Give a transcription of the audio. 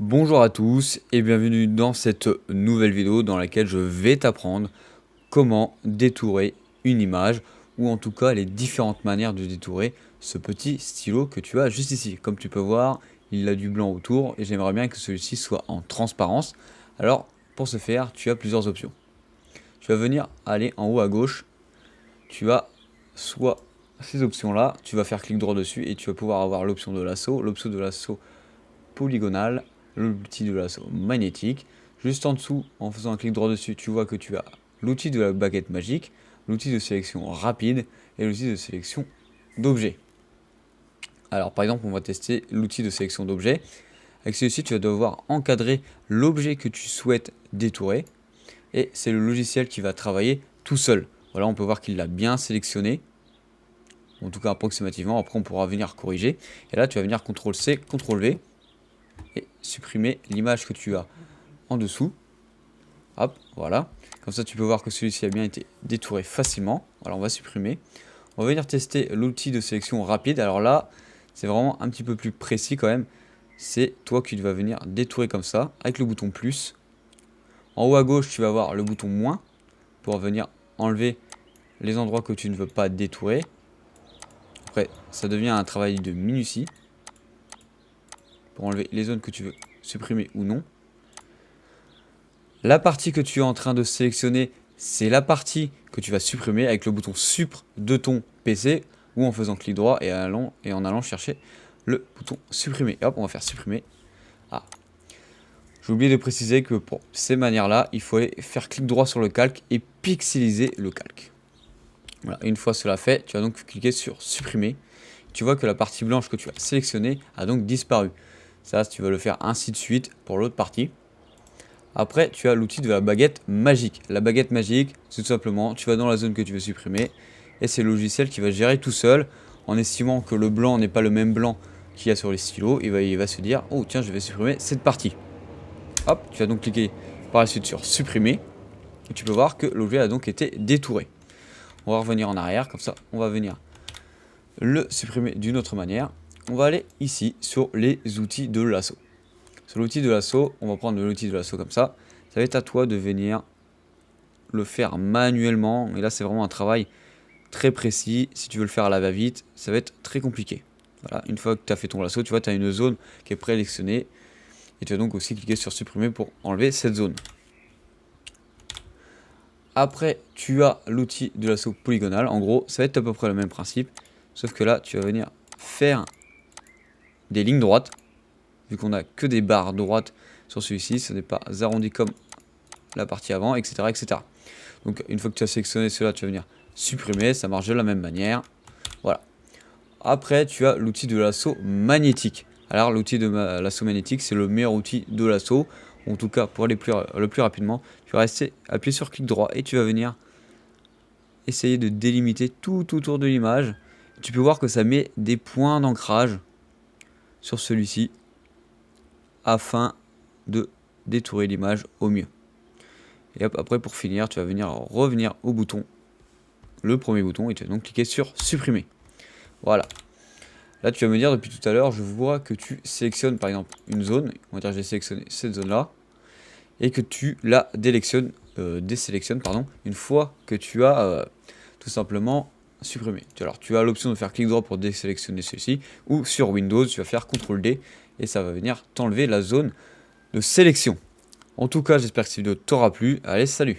Bonjour à tous et bienvenue dans cette nouvelle vidéo dans laquelle je vais t'apprendre comment détourer une image ou en tout cas les différentes manières de détourer ce petit stylo que tu as juste ici. Comme tu peux voir, il a du blanc autour et j'aimerais bien que celui-ci soit en transparence. Alors pour ce faire, tu as plusieurs options. Tu vas venir aller en haut à gauche, tu as soit ces options là, tu vas faire clic droit dessus et tu vas pouvoir avoir l'option de l'option polygonal, l'outil de lasso magnétique. Juste en dessous, en faisant un clic droit dessus, tu vois que tu as l'outil de la baguette magique, l'outil de sélection rapide et l'outil de sélection d'objets. Alors par exemple, on va tester l'outil de sélection d'objets. Avec celui-ci, tu vas devoir encadrer l'objet que tu souhaites détourer et c'est le logiciel qui va travailler tout seul. Voilà, on peut voir qu'il l'a bien sélectionné, en tout cas approximativement. Après, on pourra venir corriger. Et là, tu vas venir CTRL-C, CTRL-V et supprimer l'image que tu as en dessous. Hop, voilà. Comme ça, tu peux voir que celui-ci a bien été détouré facilement. Voilà, on va supprimer. On va venir tester l'outil de sélection rapide. Alors là, c'est vraiment un petit peu plus précis quand même. C'est toi qui vas venir détourer comme ça, avec le bouton plus. En haut à gauche, tu vas voir le bouton moins pour venir enlever les endroits que tu ne veux pas détourer. Après, ça devient un travail de minutie pour enlever les zones que tu veux supprimer ou non. La partie que tu es en train de sélectionner, c'est la partie que tu vas supprimer avec le bouton Supr de ton PC ou en faisant clic droit et en allant chercher le bouton supprimer. Et hop, on va faire supprimer. Ah, j'ai oublié de préciser que pour ces manières-là, il faut aller faire clic droit sur le calque et pixeliser le calque. Voilà, une fois cela fait, tu vas donc cliquer sur supprimer. Tu vois que la partie blanche que tu as sélectionnée a donc disparu. Ça, tu vas le faire ainsi de suite pour l'autre partie. Après, tu as l'outil de la baguette magique. La baguette magique, c'est tout simplement, tu vas dans la zone que tu veux supprimer, et c'est le logiciel qui va gérer tout seul, en estimant que le blanc n'est pas le même blanc qu'il y a sur les stylos, il va se dire, oh tiens, je vais supprimer cette partie. Hop, tu vas donc cliquer par la suite sur supprimer, et tu peux voir que l'objet a donc été détouré. On va revenir en arrière, comme ça, on va venir le supprimer d'une autre manière. On va aller ici sur les outils de lasso. Sur l'outil de lasso, on va prendre l'outil de lasso comme ça. Ça va être à toi de venir le faire manuellement. Et là, c'est vraiment un travail très précis. Si tu veux le faire à la va-vite, ça va être très compliqué. Voilà, une fois que tu as fait ton lasso, tu vois, tu as une zone qui est présélectionnée. Et tu vas donc aussi cliquer sur supprimer pour enlever cette zone. Après, tu as l'outil de lasso polygonal. En gros, ça va être à peu près le même principe. Sauf que là, tu vas venir faire des lignes droites. Vu qu'on n'a que des barres droites sur celui-ci, ce n'est pas arrondi comme la partie avant, etc., etc. Donc une fois que tu as sélectionné cela, tu vas venir supprimer, ça marche de la même manière. Voilà. Après, tu as l'outil de lasso magnétique. Alors l'outil de lasso magnétique, c'est le meilleur outil de lasso. En tout cas, pour aller le plus rapidement, tu vas rester appuyé sur clic droit et tu vas venir essayer de délimiter tout autour de l'image. Tu peux voir que ça met des points d'ancrage sur celui-ci afin de détourer l'image au mieux. Et hop, après pour finir, tu vas venir revenir au bouton, le premier bouton, et tu vas donc cliquer sur supprimer. Voilà. Là, tu vas me dire depuis tout à l'heure, je vois que tu sélectionnes par exemple une zone, on va dire que j'ai sélectionné cette zone-là, et que tu la désélectionnes, pardon, une fois que tu as tout simplement supprimé. Alors, tu as l'option de faire clic droit pour désélectionner celui-ci, ou sur Windows, tu vas faire CTRL-D, et ça va venir t'enlever la zone de sélection. En tout cas, j'espère que cette vidéo t'aura plu. Allez, salut!